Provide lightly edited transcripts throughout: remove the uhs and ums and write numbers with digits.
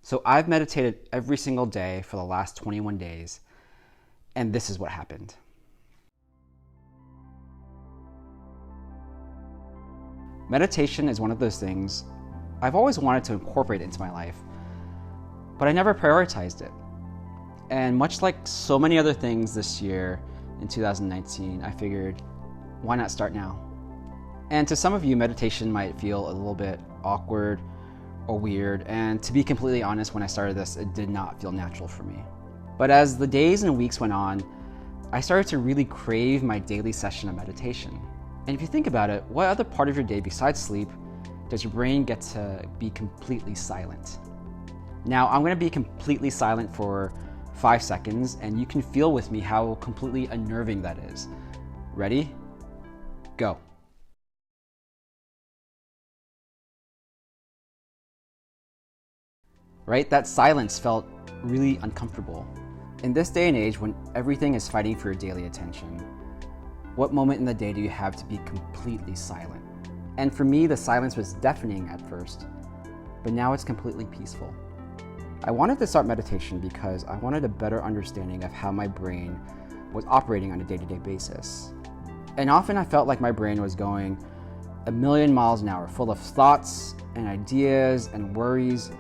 So I've meditated every single day for the last 21 days, and this is what happened. Meditation is one of those things I've always wanted to incorporate into my life, but I never prioritized it. And much like so many other things this year in 2019, I figured, why not start now? And to some of you, meditation might feel a little bit awkward or weird, and to be completely honest, when I started this, it did not feel natural for me. But as the days and weeks went on, I started to really crave my daily session of meditation. And if you think about it, what other part of your day besides sleep does your brain get to be completely silent? Now, I'm gonna be completely silent for 5 seconds, and you can feel with me how completely unnerving that is. Ready? Go. Right? That silence felt really uncomfortable. In this day and age, when everything is fighting for your daily attention, what moment in the day do you have to be completely silent? And for me, the silence was deafening at first, but now it's completely peaceful. I wanted to start meditation because I wanted a better understanding of how my brain was operating on a day-to-day basis. And often I felt like my brain was going a million miles an hour, full of thoughts and ideas and worries.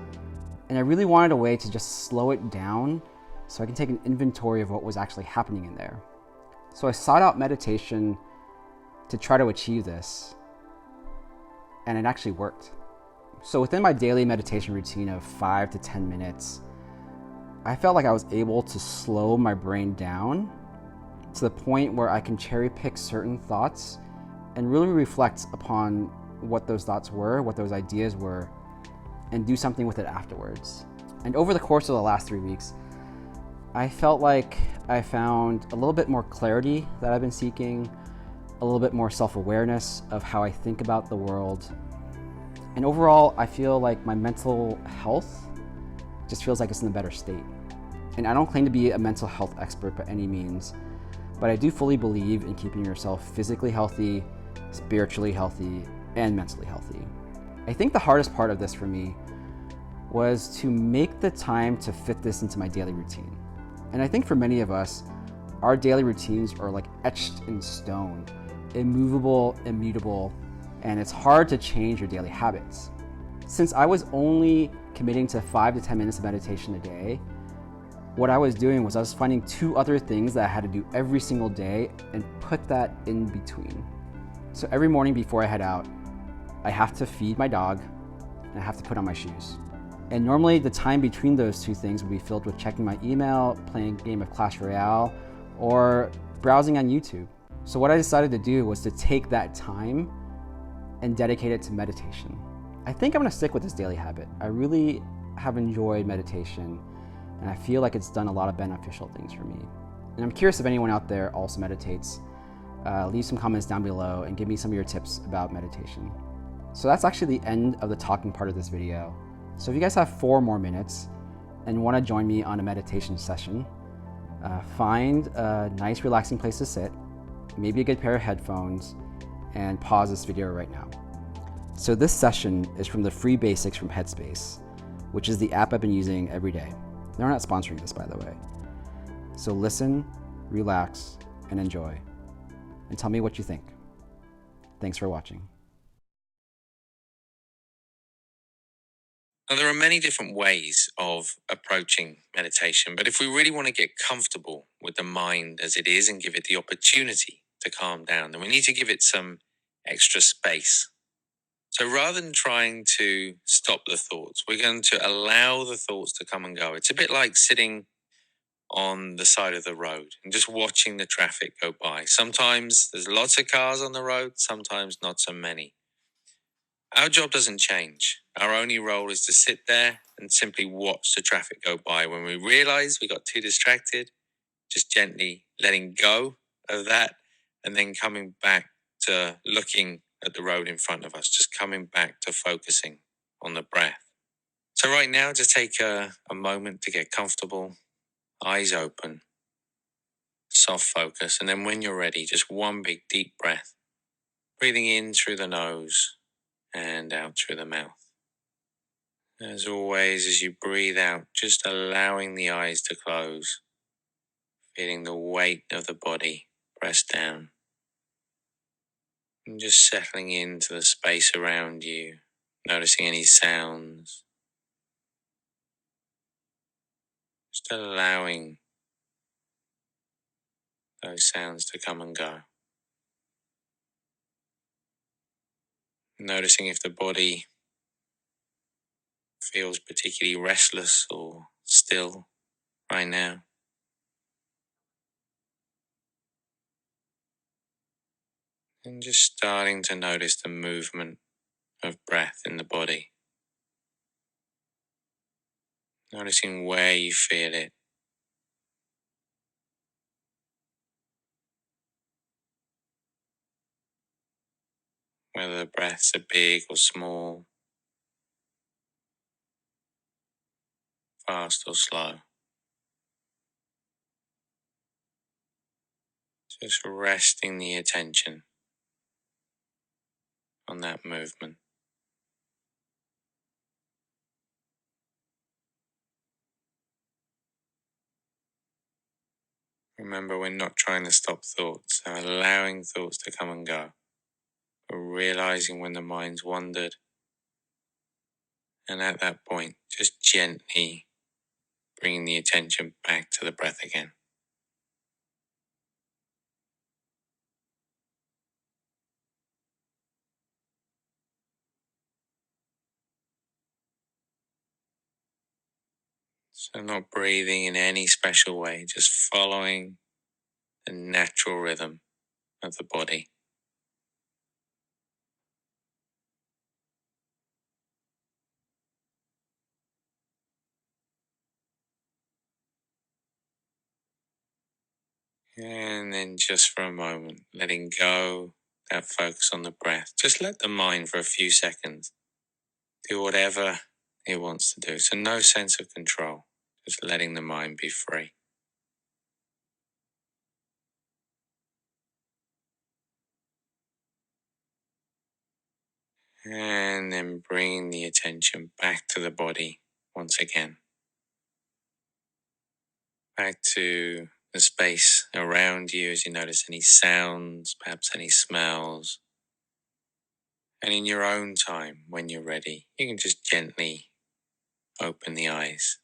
And I really wanted a way to just slow it down so I can take an inventory of what was actually happening in there. So I sought out meditation to try to achieve this, and it actually worked. So within my daily meditation routine of 5 to 10 minutes, I felt like I was able to slow my brain down to the point where I can cherry pick certain thoughts and really reflect upon what those thoughts were, what those ideas were, and do something with it afterwards. And over the course of the last 3 weeks, I felt like I found a little bit more clarity that I've been seeking, a little bit more self-awareness of how I think about the world. And overall, I feel like my mental health just feels like it's in a better state. And I don't claim to be a mental health expert by any means, but I do fully believe in keeping yourself physically healthy, spiritually healthy, and mentally healthy. I think the hardest part of this for me was to make the time to fit this into my daily routine. And I think for many of us, our daily routines are like etched in stone, immovable, immutable, and it's hard to change your daily habits. Since I was only committing to 5 to 10 minutes of meditation a day, what I was doing was I was finding 2 other things that I had to do every single day and put that in between. So every morning before I head out, I have to feed my dog and I have to put on my shoes. And normally the time between those 2 things would be filled with checking my email, playing a game of Clash Royale, or browsing on YouTube. So what I decided to do was to take that time and dedicate it to meditation. I think I'm gonna stick with this daily habit. I really have enjoyed meditation, and I feel like it's done a lot of beneficial things for me. And I'm curious if anyone out there also meditates. Leave some comments down below and give me some of your tips about meditation. So that's actually the end of the talking part of this video. So if you guys have 4 more minutes and want to join me on a meditation session, find a nice relaxing place to sit, maybe a good pair of headphones, and pause this video right now. So this session is from the free basics from Headspace, which is the app I've been using every day. They're not sponsoring this, by the way. So listen, relax, and enjoy. And tell me what you think. Thanks for watching. Now, there are many different ways of approaching meditation, but if we really want to get comfortable with the mind as it is and give it the opportunity to calm down, then we need to give it some extra space. So rather than trying to stop the thoughts, we're going to allow the thoughts to come and go. It's a bit like sitting on the side of the road and just watching the traffic go by. Sometimes there's lots of cars on the road, sometimes not so many. Our job doesn't change. Our only role is to sit there and simply watch the traffic go by. When we realize we got too distracted, just gently letting go of that and then coming back to looking at the road in front of us, just coming back to focusing on the breath. So right now, just take a moment to get comfortable, eyes open, soft focus. And then when you're ready, just one big deep breath, breathing in through the nose and out through the mouth. As always, as you breathe out, just allowing the eyes to close, feeling the weight of the body press down, and just settling into the space around you, noticing any sounds, just allowing those sounds to come and go. Noticing if the body feels particularly restless or still right now. And just starting to notice the movement of breath in the body. Noticing where you feel it. Whether the breaths are big or small, fast or slow. Just resting the attention on that movement. Remember, we're not trying to stop thoughts, so allowing thoughts to come and go. But realizing when the mind's wandered. And at that point, just gently bringing the attention back to the breath again. So not breathing in any special way, just following the natural rhythm of the body. And then just for a moment, letting go that focus on the breath. Just let the mind for a few seconds do whatever it wants to do. So no sense of control, just letting the mind be free. And then bringing the attention back to the body once again. Back to the space around you as you notice any sounds, perhaps any smells. And in your own time, when you're ready, you can just gently open the eyes.